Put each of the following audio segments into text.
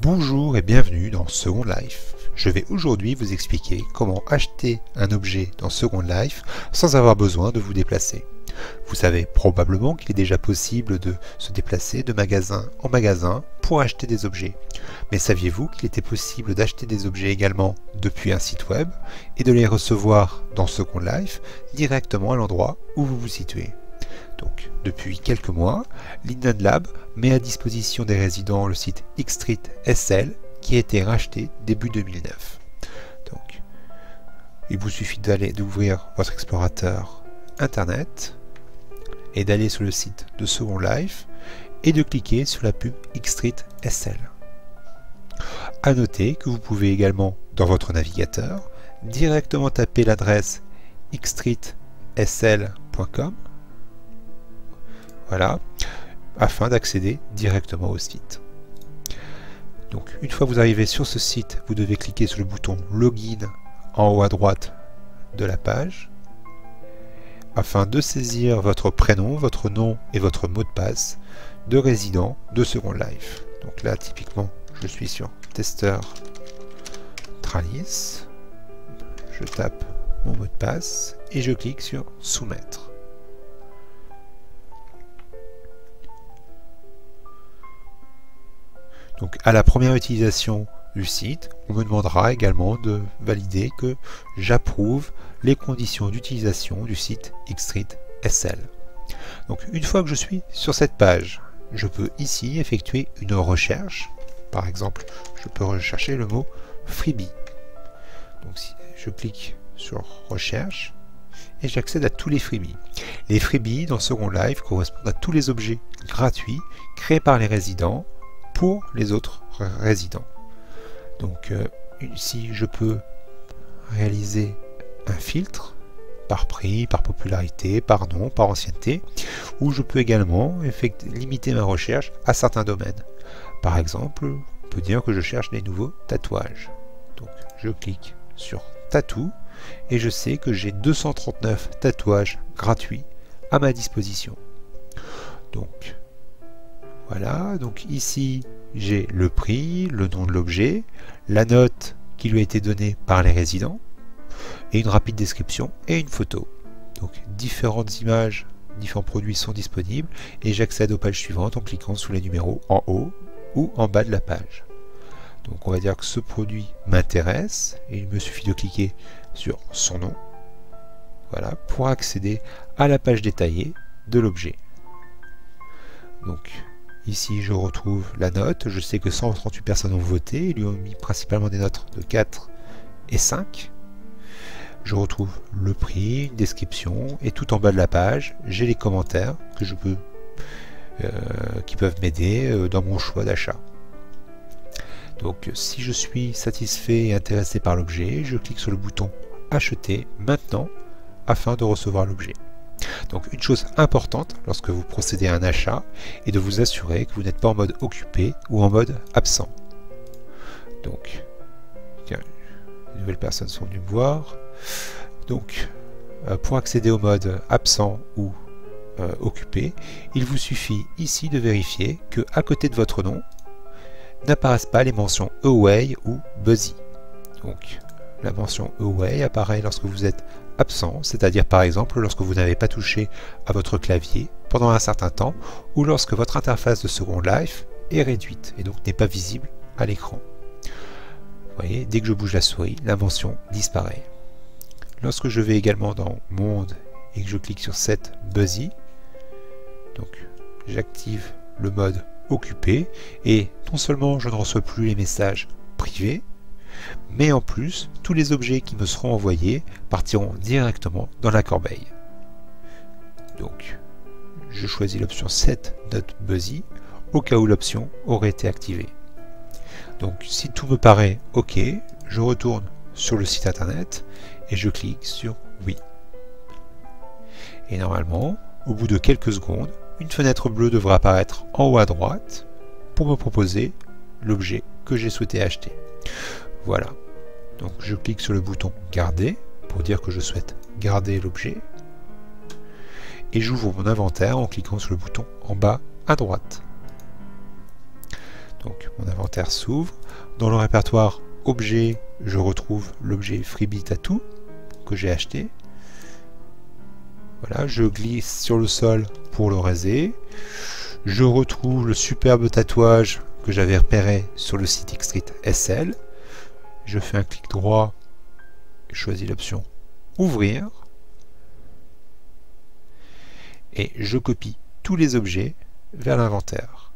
Bonjour et bienvenue dans Second Life. Je vais aujourd'hui vous expliquer comment acheter un objet dans Second Life sans avoir besoin de vous déplacer. Vous savez probablement qu'il est déjà possible de se déplacer de magasin en magasin pour acheter des objets. Mais saviez-vous qu'il était possible d'acheter des objets également depuis un site web et de les recevoir dans Second Life directement à l'endroit où vous vous situez? Donc, depuis quelques mois, Linden Lab met à disposition des résidents le site Xstreet SL qui a été racheté début 2009. Donc, il vous suffit d'ouvrir votre explorateur internet et d'aller sur le site de Second Life et de cliquer sur la pub Xstreet SL. À noter que vous pouvez également, dans votre navigateur, directement taper l'adresse xstreetsl.com. Voilà, afin d'accéder directement au site. Donc, une fois que vous arrivez sur ce site, vous devez cliquer sur le bouton Login en haut à droite de la page, afin de saisir votre prénom, votre nom et votre mot de passe de résident de Second Life. Donc là, typiquement, je suis sur Tester Tralis, je tape mon mot de passe et je clique sur Soumettre. Donc à la première utilisation du site, on me demandera également de valider que j'approuve les conditions d'utilisation du site Xstreet SL. Donc une fois que je suis sur cette page, je peux ici effectuer une recherche. Par exemple, je peux rechercher le mot freebie. Donc si je clique sur recherche et j'accède à tous les freebies. Les freebies dans Second Life correspondent à tous les objets gratuits créés par les résidents pour les autres résidents. Donc ici je peux réaliser un filtre par prix, par popularité, par nom, par ancienneté, ou je peux également limiter ma recherche à certains domaines. Par exemple, on peut dire que je cherche des nouveaux tatouages. Donc je clique sur tatou et je sais que j'ai 239 tatouages gratuits à ma disposition. Donc voilà, donc ici j'ai le prix, le nom de l'objet, la note qui lui a été donnée par les résidents, et une rapide description et une photo. Donc différentes images, différents produits sont disponibles, et j'accède aux pages suivantes en cliquant sur les numéros en haut ou en bas de la page. Donc on va dire que ce produit m'intéresse, et il me suffit de cliquer sur son nom, voilà, pour accéder à la page détaillée de l'objet. Donc ici, je retrouve la note. Je sais que 138 personnes ont voté. Ils lui ont mis principalement des notes de 4 et 5. Je retrouve le prix, une description, et tout en bas de la page, j'ai les commentaires que je peux, qui peuvent m'aider dans mon choix d'achat. Donc, si je suis satisfait et intéressé par l'objet, je clique sur le bouton Acheter maintenant afin de recevoir l'objet. Donc une chose importante lorsque vous procédez à un achat est de vous assurer que vous n'êtes pas en mode occupé ou en mode absent. Donc, tiens, les nouvelles personnes sont venues me voir. Donc, pour accéder au mode absent ou occupé, il vous suffit ici de vérifier que à côté de votre nom n'apparaissent pas les mentions Away ou Busy. Donc, la mention Away apparaît lorsque vous êtes absent, c'est-à-dire par exemple lorsque vous n'avez pas touché à votre clavier pendant un certain temps, ou lorsque votre interface de Second Life est réduite et donc n'est pas visible à l'écran. Vous voyez, dès que je bouge la souris, la mention disparaît. Lorsque je vais également dans Monde et que je clique sur Set Busy, donc j'active le mode occupé, et non seulement je ne reçois plus les messages privés, mais en plus, tous les objets qui me seront envoyés partiront directement dans la corbeille. Donc, je choisis l'option Set Not Busy au cas où l'option aurait été activée. Donc, si tout me paraît OK, je retourne sur le site internet et je clique sur Oui. Et normalement, au bout de quelques secondes, une fenêtre bleue devra apparaître en haut à droite pour me proposer l'objet que j'ai souhaité acheter. Voilà, donc je clique sur le bouton Garder pour dire que je souhaite garder l'objet, et j'ouvre mon inventaire en cliquant sur le bouton en bas à droite. Donc mon inventaire s'ouvre. Dans le répertoire objet, je retrouve l'objet Freebie Tattoo que j'ai acheté. Voilà, je glisse sur le sol pour le raser. Je retrouve le superbe tatouage que j'avais repéré sur le site Xstreet SL. Je fais un clic droit, je choisis l'option ouvrir et je copie tous les objets vers l'inventaire.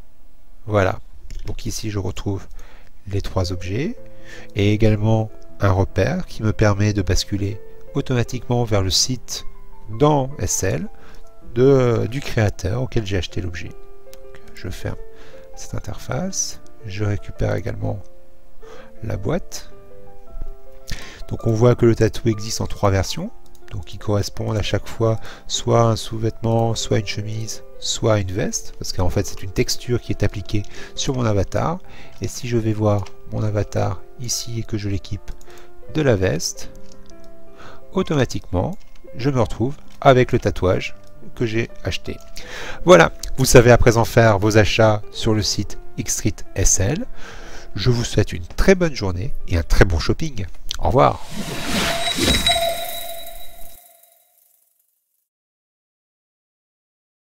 Voilà, donc ici je retrouve les 3 objets et également un repère qui me permet de basculer automatiquement vers le site dans SL du créateur auquel j'ai acheté l'objet. Je ferme cette interface, je récupère également la boîte. Donc on voit que le tatou existe en 3 versions, donc qui correspondent à chaque fois soit un sous-vêtement, soit une chemise, soit une veste, parce qu'en fait c'est une texture qui est appliquée sur mon avatar. Et si je vais voir mon avatar ici et que je l'équipe de la veste, automatiquement je me retrouve avec le tatouage que j'ai acheté. Voilà, vous savez à présent faire vos achats sur le site Xstreet SL. Je vous souhaite une très bonne journée et un très bon shopping. Au revoir.